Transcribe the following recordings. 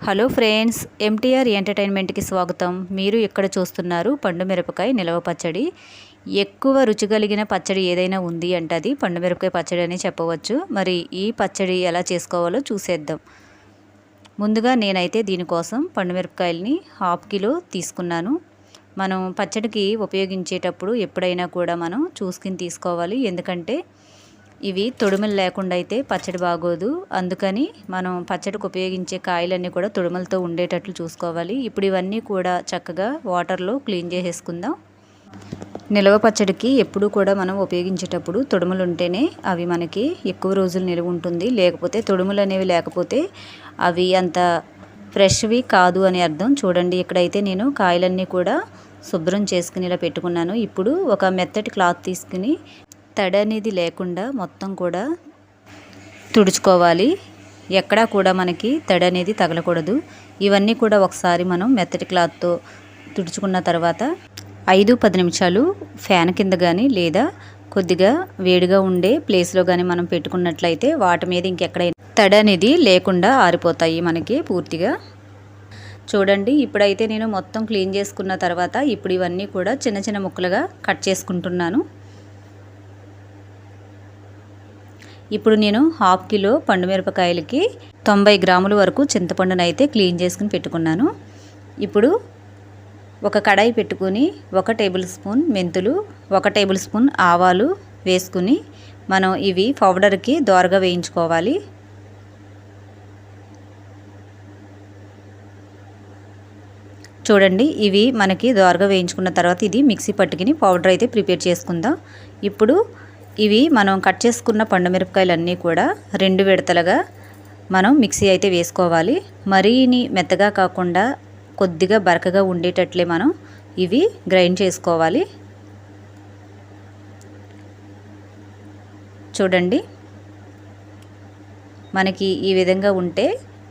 Hello friends, MTR ఎంటర్టైన్మెంట్కి స్వాగతం. మీరు ఇక్కడ చూస్తున్నారు పండు మిరపకాయ నిలవ పచ్చడి. ఎక్కువ రుచి కలిగిన పచ్చడి ఏదైనా ఉంది అంటే అది పండు మిరపకాయ పచ్చడి అని చెప్పవచ్చు. మరి ఈ పచ్చడి ఎలా చేసుకోవాలో చూసేద్దాం. ముందుగా నేనైతే దీనికోసం పండు మిరపకాయలని 1/2 కిలో తీసుకున్నాను. మనం పచ్చడికి ఉపయోగించేటప్పుడు ఎప్పుడైనా కూడా మనం చూసుకుని తీసుకోవాలి. ఎందుకంటే ఇవి తొడుములు లేకుండా అయితే పచ్చడి బాగోదు. అందుకని మనం పచ్చడికి ఉపయోగించే కాయలన్నీ కూడా తొడుములతో ఉండేటట్లు చూసుకోవాలి. ఇప్పుడు ఇవన్నీ కూడా చక్కగా వాటర్లో క్లీన్ చేసేసుకుందాం. నిలవ పచ్చడికి ఎప్పుడు కూడా మనం ఉపయోగించేటప్పుడు తొడుములు ఉంటేనే అవి మనకి ఎక్కువ రోజులు నిలువ ఉంటుంది. లేకపోతే తొడుములు అనేవి లేకపోతే అవి అంత ఫ్రెష్వి కాదు అని అర్థం. చూడండి, ఇక్కడైతే నేను కాయలన్నీ కూడా శుభ్రం చేసుకుని ఇలా పెట్టుకున్నాను. ఇప్పుడు ఒక మెత్తటి క్లాత్ తీసుకుని తడి అనేది లేకుండా మొత్తం కూడా తుడుచుకోవాలి. ఎక్కడా కూడా మనకి తడి అనేది తగలకూడదు. ఇవన్నీ కూడా ఒకసారి మనం మెత్తటి క్లాత్తో తుడుచుకున్న తర్వాత 5-10 నిమిషాలు ఫ్యాన్ కింద కానీ లేదా కొద్దిగా వేడిగా ఉండే ప్లేస్లో కానీ మనం పెట్టుకున్నట్లయితే వాటి మీద ఇంకెక్కడైనా తడి అనేది లేకుండా ఆరిపోతాయి మనకి పూర్తిగా. చూడండి, ఇప్పుడైతే నేను మొత్తం క్లీన్ చేసుకున్న తర్వాత ఇప్పుడు ఇవన్నీ కూడా చిన్న చిన్న ముక్కలుగా కట్ చేసుకుంటున్నాను. ఇప్పుడు నేను 1/2 కిలో పండు మిరపకాయలకి 90 గ్రాముల వరకు చింతపండును అయితే క్లీన్ చేసుకుని పెట్టుకున్నాను. ఇప్పుడు ఒక కడాయి పెట్టుకుని 1 టేబుల్ స్పూన్ మెంతులు, 1 టేబుల్ స్పూన్ ఆవాలు వేసుకుని మనం ఇవి పౌడర్కి దోరగా వేయించుకోవాలి. చూడండి, ఇవి మనకి దోరగా వేయించుకున్న తర్వాత ఇది మిక్సీ పట్టుకుని పౌడర్ అయితే ప్రిపేర్ చేసుకుందాం. ఇప్పుడు ఇవి మనం కట్ చేసుకున్న పండు మిరపకాయలన్నీ కూడా 2 విడతలుగా మనం మిక్సీ అయితే వేసుకోవాలి. మరీని మెత్తగా కాకుండా కొద్దిగా బరకగా ఉండేటట్లే మనం ఇవి గ్రైండ్ చేసుకోవాలి. చూడండి, మనకి ఈ విధంగా ఉంటే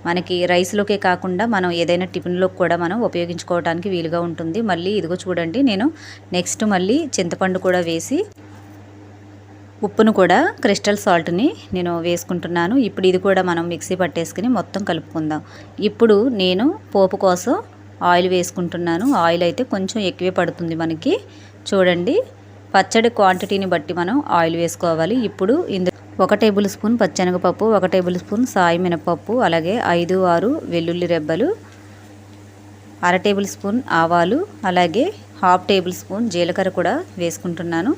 మనకి రైస్లోకే కాకుండా మనం ఏదైనా టిఫిన్లోకి కూడా మనం ఉపయోగించుకోవడానికి వీలుగా ఉంటుంది. మళ్ళీ ఇదిగో చూడండి, నేను నెక్స్ట్ మళ్ళీ చింతపండు కూడా వేసి ఉప్పును కూడా క్రిస్టల్ సాల్ట్ని నేను వేసుకుంటున్నాను. ఇప్పుడు ఇది కూడా మనం మిక్సీ పట్టేసుకుని మొత్తం కలుపుకుందాం. ఇప్పుడు నేను పోపు కోసం ఆయిల్ వేసుకుంటున్నాను. ఆయిల్ అయితే కొంచెం ఎక్కువే పడుతుంది మనకి. చూడండి, పచ్చడి క్వాంటిటీని బట్టి మనం ఆయిల్ వేసుకోవాలి. ఇప్పుడు ఇందులో 1 టేబుల్ స్పూన్ పచ్చెనగపప్పు, 1 టేబుల్ స్పూన్ సాయి మినపప్పు, అలాగే 5-6 వెల్లుల్లి రెబ్బలు, 1/2 టేబుల్ స్పూన్ ఆవాలు, అలాగే 1/2 టేబుల్ స్పూన్ జీలకర్ర కూడా వేసుకుంటున్నాను.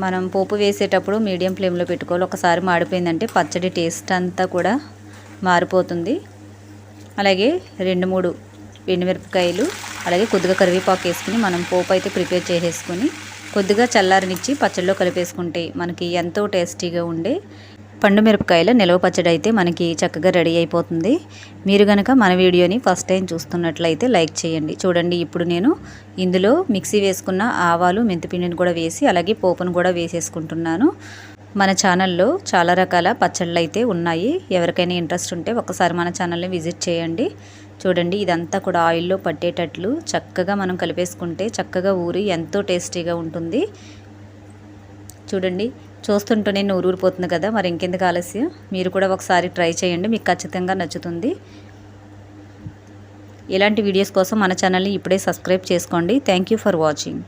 మనం పోపు వేసేటప్పుడు మీడియం ఫ్లేమ్లో పెట్టుకోవాలి. ఒకసారి మాడిపోయిందంటే పచ్చడి టేస్ట్ అంతా కూడా మారిపోతుంది. అలాగే 2-3 ఎండుమిరపకాయలు, అలాగే కొద్దిగా కరివేపాకు వేసుకుని మనం పోపు అయితే ప్రిపేర్ చేసేసుకుని కొద్దిగా చల్లారనిచ్చి పచ్చడిలో కలిపేసుకుంటే మనకి ఎంతో టేస్టీగా ఉండే పండు మిరపకాయల నిలవ పచ్చడి అయితే మనకి చక్కగా రెడీ అయిపోతుంది. మీరు కనుక మన వీడియోని ఫస్ట్ టైం చూస్తున్నట్లయితే లైక్ చేయండి. చూడండి, ఇప్పుడు నేను ఇందులో మిక్సీ వేసుకున్న ఆవాలు, మెంతిపిండిని కూడా వేసి అలాగే పోపును కూడా వేసేసుకుంటున్నాను. మన ఛానల్లో చాలా రకాల పచ్చళ్ళు అయితే ఉన్నాయి. ఎవరికైనా ఇంట్రెస్ట్ ఉంటే ఒకసారి మన ఛానల్ని విజిట్ చేయండి. చూడండి, ఇదంతా కూడా ఆయిల్లో పట్టేటట్లు చక్కగా మనం కలిపేసుకుంటే చక్కగా ఊరి ఎంతో టేస్టీగా ఉంటుంది. చూడండి, చూస్తుంటేనే ఊరిపోతుంది కదా, మరి ఇంకెందుకు ఆలస్యం, మీరు కూడా ఒకసారి ట్రై చేయండి, మీకు ఖచ్చితంగా నచ్చుతుంది. ఇలాంటి వీడియోస్ కోసం మన ఛానల్ని ఇప్పుడే సబ్స్క్రైబ్ చేసుకోండి. Thank you for watching.